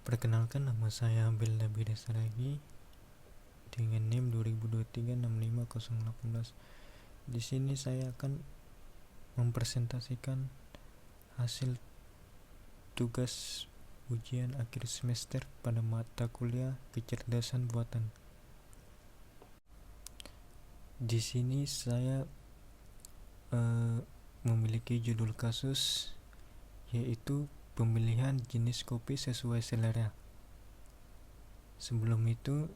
Perkenalkan, nama saya Belda Bidasaragi dengan NIM 2023 Di sini saya akan mempresentasikan hasil tugas ujian akhir semester pada mata kuliah kecerdasan buatan. Di sini saya memiliki judul kasus yaitu pemilihan jenis kopi sesuai selera. Sebelum itu,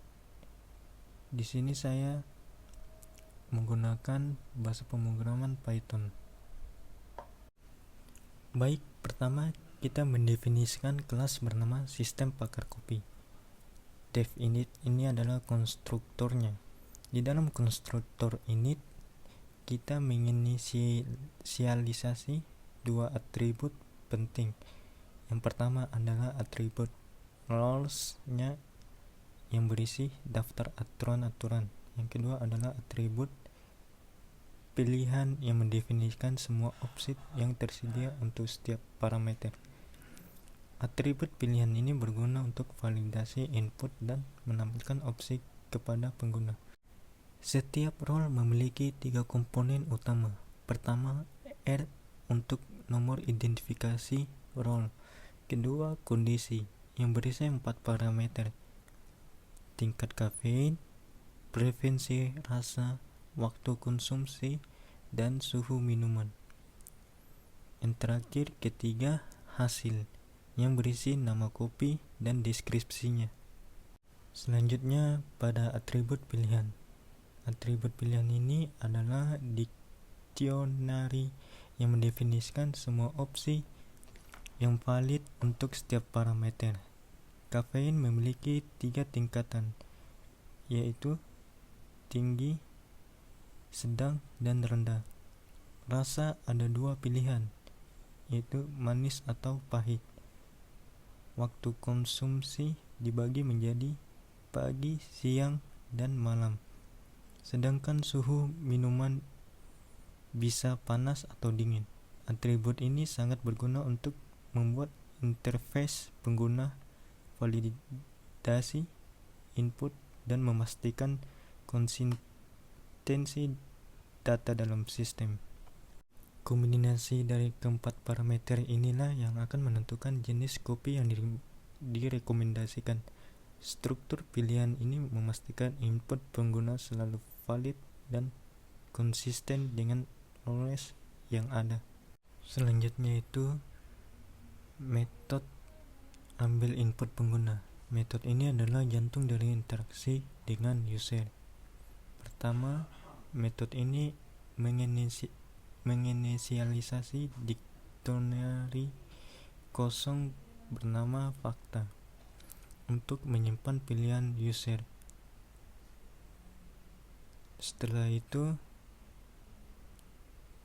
di sini saya menggunakan bahasa pemrograman Python. Baik, pertama kita mendefinisikan kelas bernama sistem pakar kopi. Dev init ini adalah konstruktornya. Di dalam konstruktor init, kita menginisialisasi dua atribut penting. Yang pertama adalah atribut roles-nya yang berisi daftar aturan-aturan. Yang kedua adalah atribut pilihan yang mendefinisikan semua opsi yang tersedia untuk setiap parameter. Atribut pilihan ini berguna untuk validasi input dan menampilkan opsi kepada pengguna. Setiap role memiliki 3 komponen utama. Pertama, R untuk nomor identifikasi role. Kedua, kondisi yang berisi 4 parameter: tingkat kafein, preferensi rasa, waktu konsumsi, dan suhu minuman. Yang terakhir, ketiga, hasil yang berisi nama kopi dan deskripsinya. Selanjutnya pada atribut pilihan. Atribut pilihan ini adalah dictionary yang mendefinisikan semua opsi yang valid untuk setiap parameter. Kafein memiliki 3 tingkatan, yaitu tinggi, sedang, dan rendah. Rasa ada 2 pilihan, yaitu manis atau pahit. Waktu konsumsi dibagi menjadi pagi, siang, dan malam. Sedangkan suhu minuman bisa panas atau dingin. Atribut ini sangat berguna untuk membuat interface pengguna, validasi input, dan memastikan konsistensi data dalam sistem. Kombinasi dari keempat parameter inilah yang akan menentukan jenis kopi yang direkomendasikan. Struktur pilihan ini memastikan input pengguna selalu valid dan konsisten dengan roles yang ada. Selanjutnya itu metode ambil input pengguna. Metode ini adalah jantung dari interaksi dengan user. Pertama, metode ini menginisialisasi dictionary kosong bernama fakta untuk menyimpan pilihan user. Setelah itu,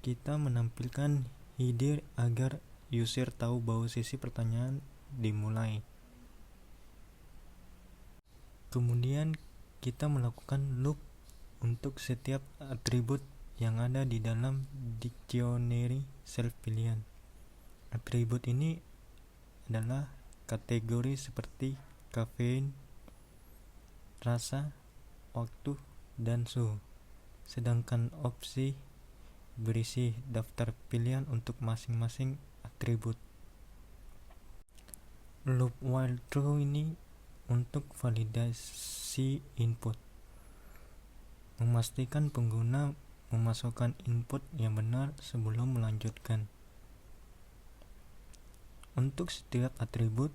kita menampilkan header agar user tahu bahwa sesi pertanyaan dimulai. Kemudian kita melakukan loop untuk setiap atribut yang ada di dalam dictionary self pilihan. Atribut ini adalah kategori seperti kafein, rasa, waktu, dan suhu. Sedangkan opsi berisi daftar pilihan untuk masing-masing atribut. Loop while true ini untuk validasi input, memastikan pengguna memasukkan input yang benar sebelum melanjutkan. Untuk setiap atribut,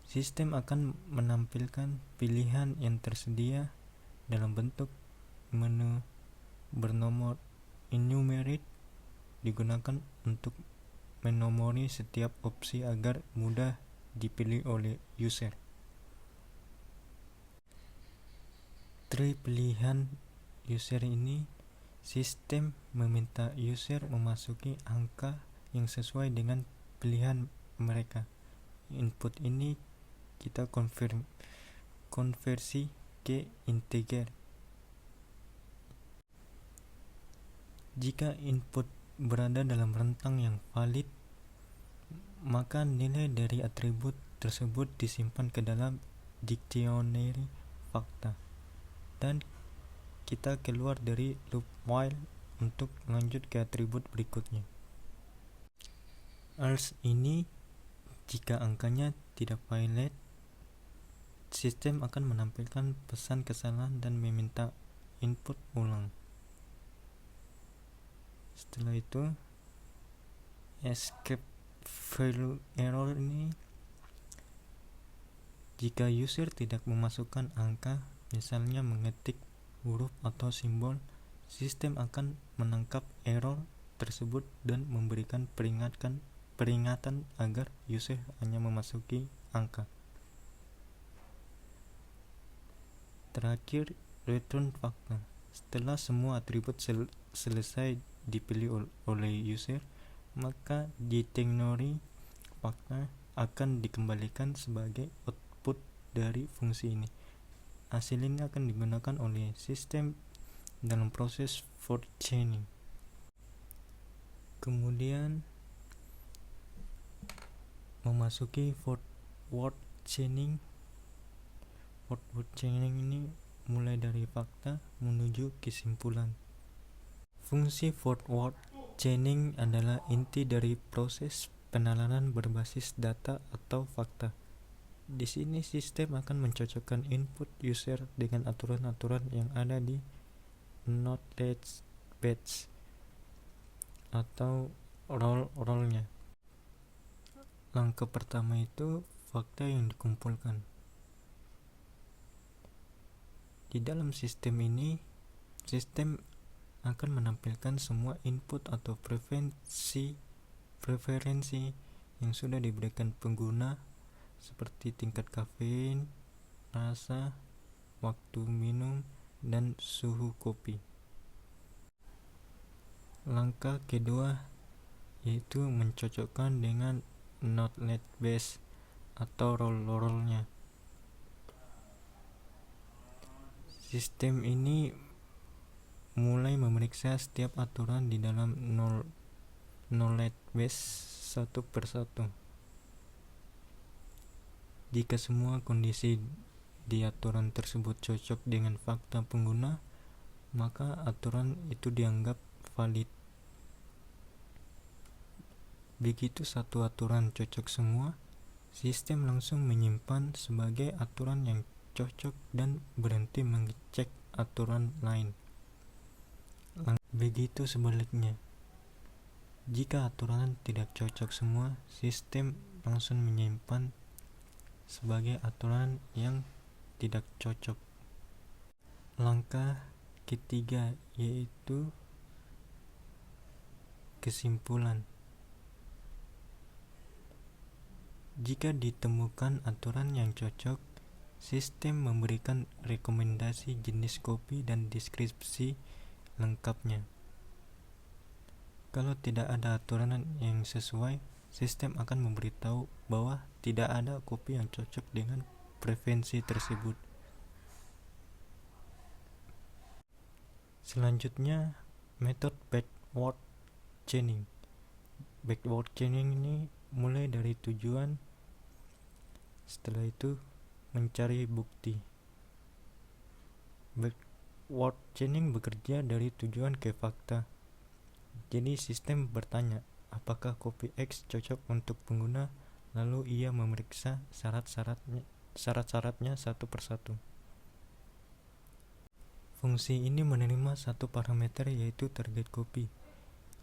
sistem akan menampilkan pilihan yang tersedia dalam bentuk menu bernomor enumerate, digunakan untuk menomori setiap opsi agar mudah dipilih oleh user. Tree pilihan user ini, sistem meminta user memasuki angka yang sesuai dengan pilihan mereka. Input ini kita konversi ke integer. Jika input berada dalam rentang yang valid, maka nilai dari atribut tersebut disimpan ke dalam dictionary fakta, dan kita keluar dari loop while untuk lanjut ke atribut berikutnya. Else ini, jika angkanya tidak valid, sistem akan menampilkan pesan kesalahan dan meminta input ulang. Setelah itu, escape value error ini, jika user tidak memasukkan angka, misalnya mengetik huruf atau simbol, sistem akan menangkap error tersebut dan memberikan peringatan agar user hanya memasuki angka. Terakhir, return fakta. Setelah semua atribut selesai dipilih oleh user, maka dictionary fakta akan dikembalikan sebagai output dari fungsi ini. Hasil ini akan digunakan oleh sistem dalam proses for chaining. Kemudian memasuki forward chaining. Forward chaining ini mulai dari fakta menuju kesimpulan. Fungsi forward chaining adalah inti dari proses penalaran berbasis data atau fakta. Di sini sistem akan mencocokkan input user dengan aturan-aturan yang ada di knowledge base atau role-nya. Langkah pertama itu fakta yang dikumpulkan. Di dalam sistem ini, sistem akan menampilkan semua input atau preferensi yang sudah diberikan pengguna, seperti tingkat kafein, rasa, waktu minum, dan suhu kopi. Langkah kedua yaitu mencocokkan dengan knowledge base atau role-nya. Sistem ini mulai memeriksa setiap aturan di dalam knowledge base satu persatu. Jika semua kondisi di aturan tersebut cocok dengan fakta pengguna, maka aturan itu dianggap valid. Begitu satu aturan cocok semua, sistem langsung menyimpan sebagai aturan yang cocok dan berhenti mengecek aturan lain. Begitu sebaliknya, jika aturan tidak cocok semua, sistem langsung menyimpan sebagai aturan yang tidak cocok. Langkah ketiga yaitu kesimpulan. Jika ditemukan aturan yang cocok, sistem memberikan rekomendasi jenis kopi dan deskripsi lengkapnya. Kalau tidak ada aturan yang sesuai, sistem akan memberitahu bahwa tidak ada kopi yang cocok dengan preferensi tersebut. Selanjutnya, metode backward chaining. Backward chaining ini mulai dari tujuan, setelah itu mencari bukti. Backward chaining bekerja dari tujuan ke fakta. Jadi sistem bertanya, apakah kopi X cocok untuk pengguna, lalu ia memeriksa syarat-syaratnya satu persatu. Fungsi ini menerima satu parameter yaitu target kopi,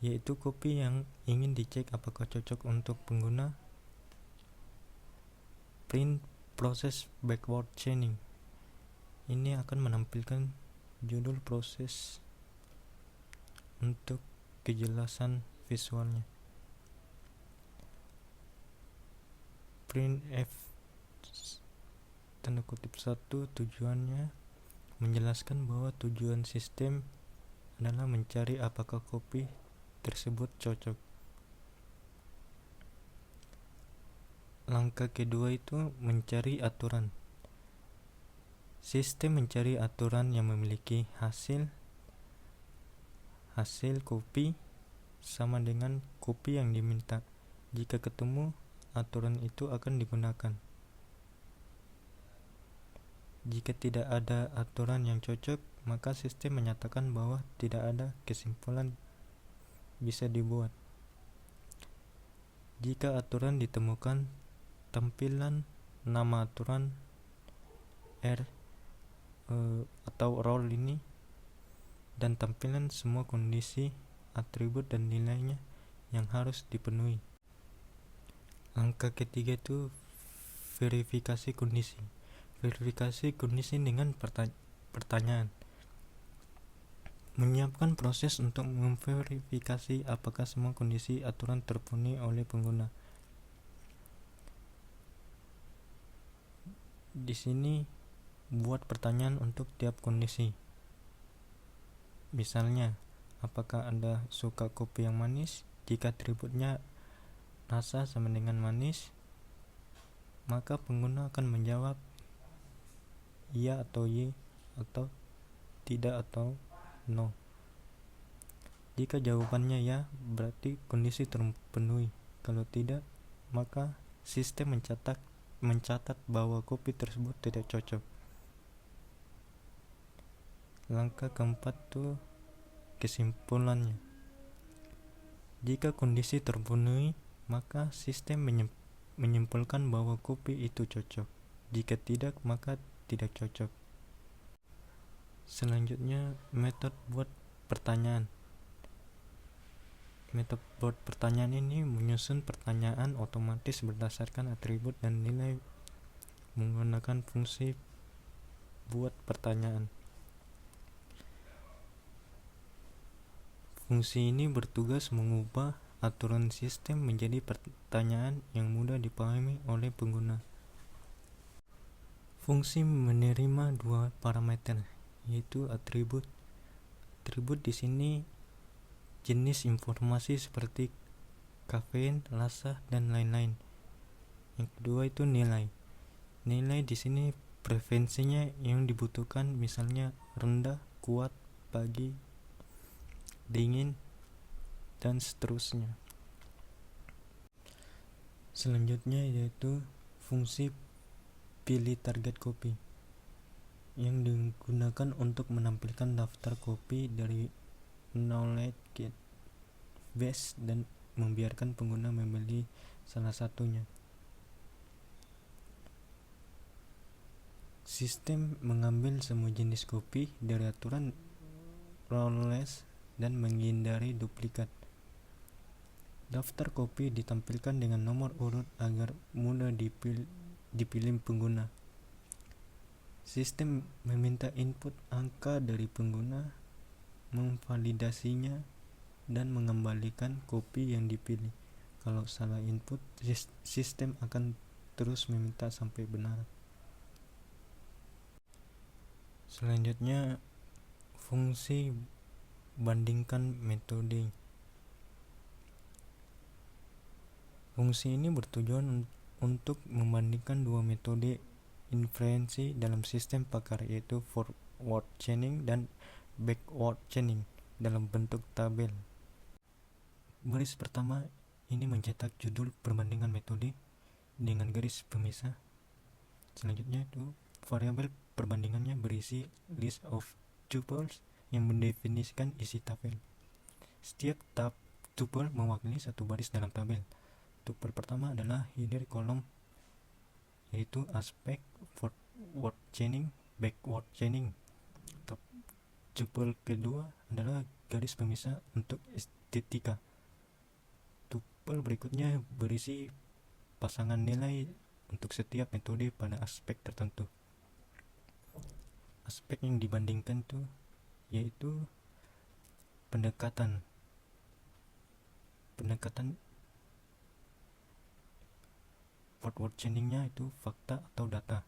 yaitu kopi yang ingin dicek apakah cocok untuk pengguna. Print proses backward chaining ini akan menampilkan judul proses untuk kejelasan visualnya. Printf tanda kutip 1 tujuannya menjelaskan bahwa tujuan sistem adalah mencari apakah kopi tersebut cocok. Langkah kedua itu mencari aturan. Sistem mencari aturan yang memiliki hasil kopi sama dengan kopi yang diminta. Jika ketemu, aturan itu akan digunakan. Jika tidak ada aturan yang cocok, maka sistem menyatakan bahwa tidak ada kesimpulan bisa dibuat. Jika aturan ditemukan, tampilan nama aturan R atau role ini dan tampilan semua kondisi, atribut dan nilainya yang harus dipenuhi. Langkah ketiga itu verifikasi kondisi. Verifikasi kondisi dengan pertanyaan. Menyiapkan proses untuk memverifikasi apakah semua kondisi aturan terpenuhi oleh pengguna. Di sini buat pertanyaan untuk tiap kondisi. Misalnya, apakah Anda suka kopi yang manis? Jika atributnya rasa sama dengan manis, maka pengguna akan menjawab iya atau y, atau tidak atau no. Jika jawabannya ya, berarti kondisi terpenuhi. Kalau tidak, maka sistem mencatat bahwa kopi tersebut tidak cocok. Langkah keempat tuh kesimpulannya. Jika kondisi terpenuhi, maka sistem menyimpulkan bahwa kopi itu cocok. Jika tidak, maka tidak cocok. Selanjutnya, metode buat pertanyaan. Metode buat pertanyaan ini menyusun pertanyaan otomatis berdasarkan atribut dan nilai menggunakan fungsi buat pertanyaan. Fungsi ini bertugas mengubah aturan sistem menjadi pertanyaan yang mudah dipahami oleh pengguna. Fungsi menerima dua parameter, yaitu atribut. Atribut di sini jenis informasi seperti kafein, rasa, dan lain-lain. Yang kedua itu nilai. Nilai di sini preferensinya yang dibutuhkan, misalnya rendah, kuat, pagi, dingin, dan seterusnya. Selanjutnya yaitu fungsi pilih target kopi yang digunakan untuk menampilkan daftar kopi dari knowledge base dan membiarkan pengguna memilih salah satunya. Sistem mengambil semua jenis kopi dari aturan roles dan menghindari duplikat. Daftar kopi ditampilkan dengan nomor urut agar mudah dipilih pengguna. Sistem meminta input angka dari pengguna, memvalidasinya, dan mengembalikan kopi yang dipilih. Kalau salah input, sistem akan terus meminta sampai benar. Selanjutnya, fungsi bandingkan metode. Fungsi ini bertujuan untuk membandingkan dua metode inferensi dalam sistem pakar, yaitu forward chaining dan backward chaining dalam bentuk tabel. Baris pertama ini mencetak judul perbandingan metode dengan garis pemisah. Selanjutnya itu variabel perbandingannya berisi list of tuples yang mendefinisikan isi tabel. Setiap tuple mewakili satu baris dalam tabel. Tuple pertama adalah header kolom, yaitu aspek, forward chaining, backward chaining. Tuple kedua adalah garis pemisah untuk estetika. Tuple berikutnya berisi pasangan nilai untuk setiap metode pada aspek tertentu. Aspek yang dibandingkan itu yaitu pendekatan forward chainingnya itu fakta atau data.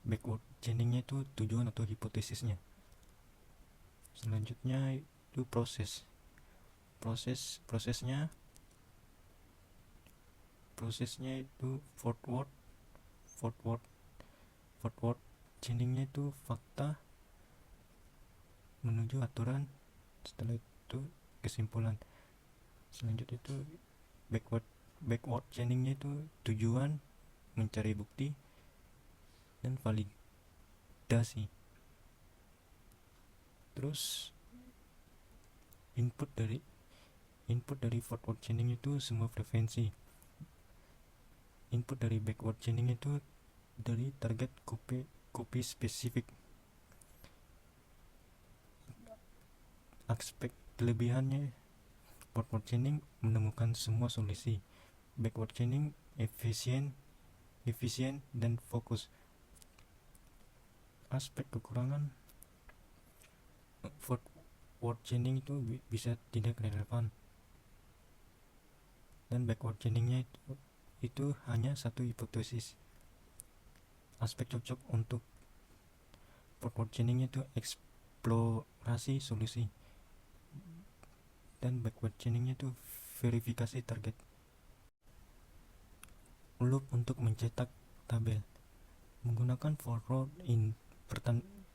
Backward chainingnya itu tujuan atau hipotesisnya. Selanjutnya itu prosesnya itu forward chainingnya itu fakta menuju aturan, setelah itu kesimpulan. Selanjutnya itu backward backward chainingnya itu tujuan mencari bukti dan validasi. Terus input dari forward chaining itu semua frekuensi. Input dari backward chaining itu dari target copy spesifik. Aspek kelebihannya, forward chaining menemukan semua solusi, backward chaining efisien dan fokus. Aspek kekurangan, forward chaining itu bisa tidak relevan, dan backward chainingnya itu hanya satu hipotesis. Aspek cocok untuk forward chainingnya itu eksplorasi solusi, dan backward chainingnya itu verifikasi target. Loop untuk mencetak tabel menggunakan for row in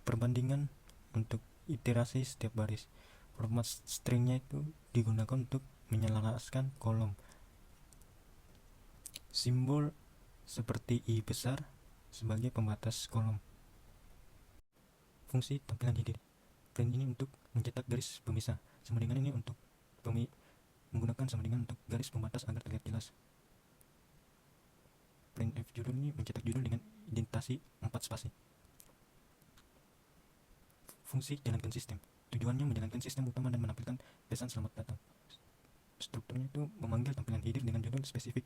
perbandingan untuk iterasi setiap baris. Format stringnya itu digunakan untuk menyelaraskan kolom. Simbol seperti I besar sebagai pembatas kolom. Fungsi tampilan hidir. Print ini untuk mencetak garis pemisah. Sambandingan ini untuk menggunakan sambandingan untuk garis pembatas agar terlihat jelas. Printf judul ini mencetak judul dengan indentasi 4 spasi. Fungsi jalankan sistem. Tujuannya menjalankan sistem utama dan menampilkan pesan selamat datang. Strukturnya itu memanggil tampilan header dengan judul spesifik.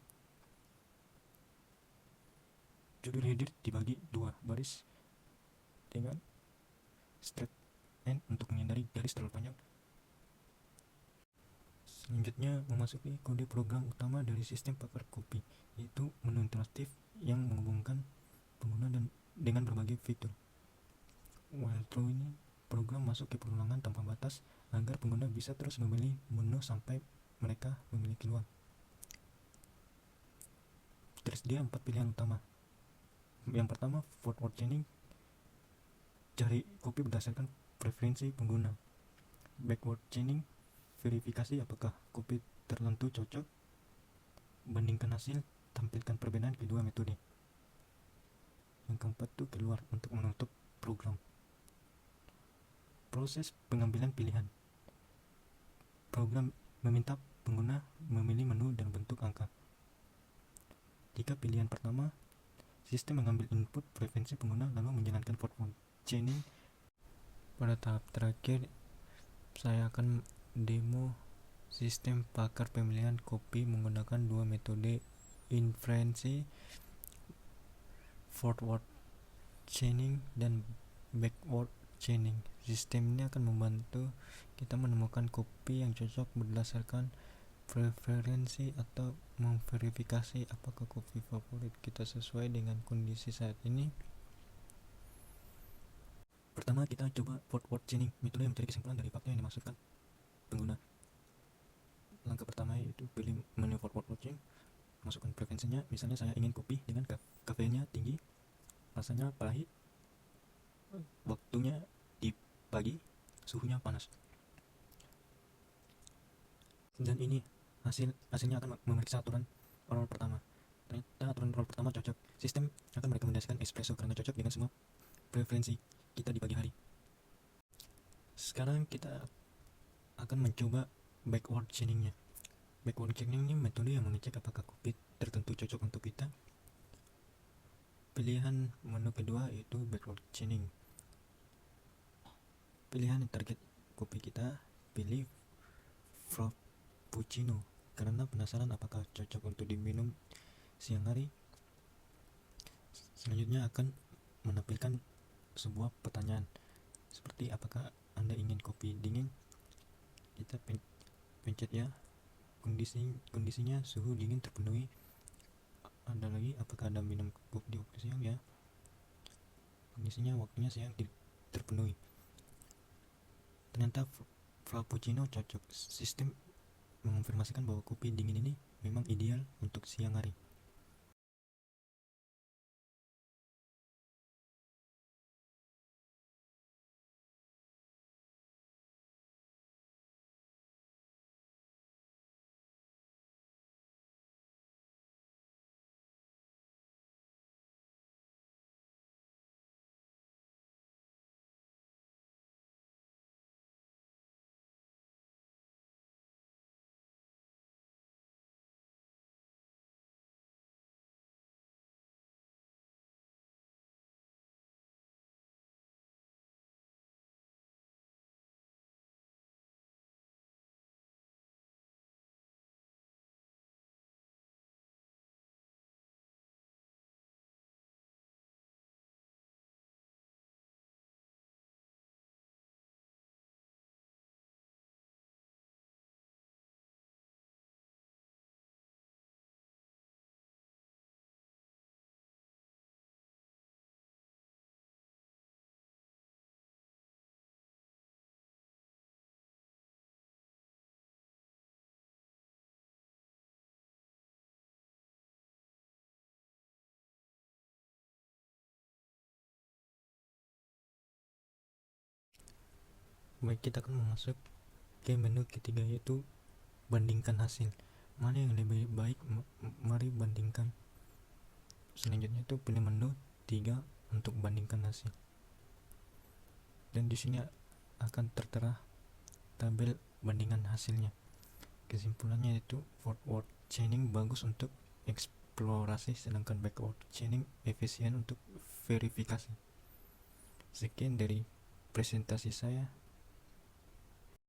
Judul header dibagi 2 baris dengan straight end untuk menghindari garis terlalu panjang. Selanjutnya memasuki kode program utama dari sistem pakar copy, yaitu menu interaktif yang menghubungkan pengguna dengan berbagai fitur. While true ini program masuk ke perulangan tanpa batas agar pengguna bisa terus memilih menu sampai mereka memilih keluar. Tersedia 4 pilihan utama. Yang pertama, forward chaining, cari copy berdasarkan preferensi pengguna. Backward chaining, verifikasi apakah copy tertentu cocok. Bandingkan hasil, tampilkan perbedaan kedua metode. Yang keempat itu keluar untuk menutup program. Proses pengambilan pilihan. Program meminta pengguna memilih menu dan bentuk angka. Jika pilihan pertama, sistem mengambil input preferensi pengguna lalu menjalankan forward chaining. Pada tahap terakhir, saya akan demo sistem pakar pemilihan copy menggunakan 2 metode inferensi, forward chaining dan backward chaining. Sistem ini akan membantu kita menemukan copy yang cocok berdasarkan preferensi atau memverifikasi apakah copy favorit kita sesuai dengan kondisi saat ini. Pertama, kita coba forward chaining, metode yang mencari kesimpulan dari fakta yang dimaksudkan pengguna. Langkah pertama yaitu pilih menu forward chaining, masukkan preferensinya. Misalnya saya ingin kopi dengan kafeinnya tinggi, rasanya pahit, waktunya di pagi, suhunya panas. Dan ini hasilnya akan memeriksa aturan roll pertama. Ternyata aturan roll pertama cocok. Sistem akan merekomendasikan espresso karena cocok dengan semua preferensi kita di pagi hari. Sekarang kita akan mencoba backward chainingnya. Backward chaining ini metode yang mengecek apakah kopi tertentu cocok untuk kita. Pilihan menu kedua yaitu backward chaining. Pilihan target kopi kita, pilih frappuccino karena penasaran apakah cocok untuk diminum siang hari. Selanjutnya akan menampilkan sebuah pertanyaan seperti apakah Anda ingin kopi dingin. Kita pencet ya. Kondisinya suhu dingin terpenuhi. Ada lagi apakah Anda minum kopi di waktu siang ya. Kondisinya waktunya siang terpenuhi. Ternyata frappuccino cocok. Sistem mengonfirmasikan bahwa kopi dingin ini memang ideal untuk siang hari. Baik, kita akan masuk ke menu ketiga, yaitu bandingkan hasil. Mana yang lebih baik, mari bandingkan. Selanjutnya itu pilih menu 3 untuk bandingkan hasil. Dan di sini akan tertera tabel bandingan hasilnya. Kesimpulannya itu forward chaining bagus untuk eksplorasi, sedangkan backward chaining efisien untuk verifikasi. Sekian dari presentasi saya.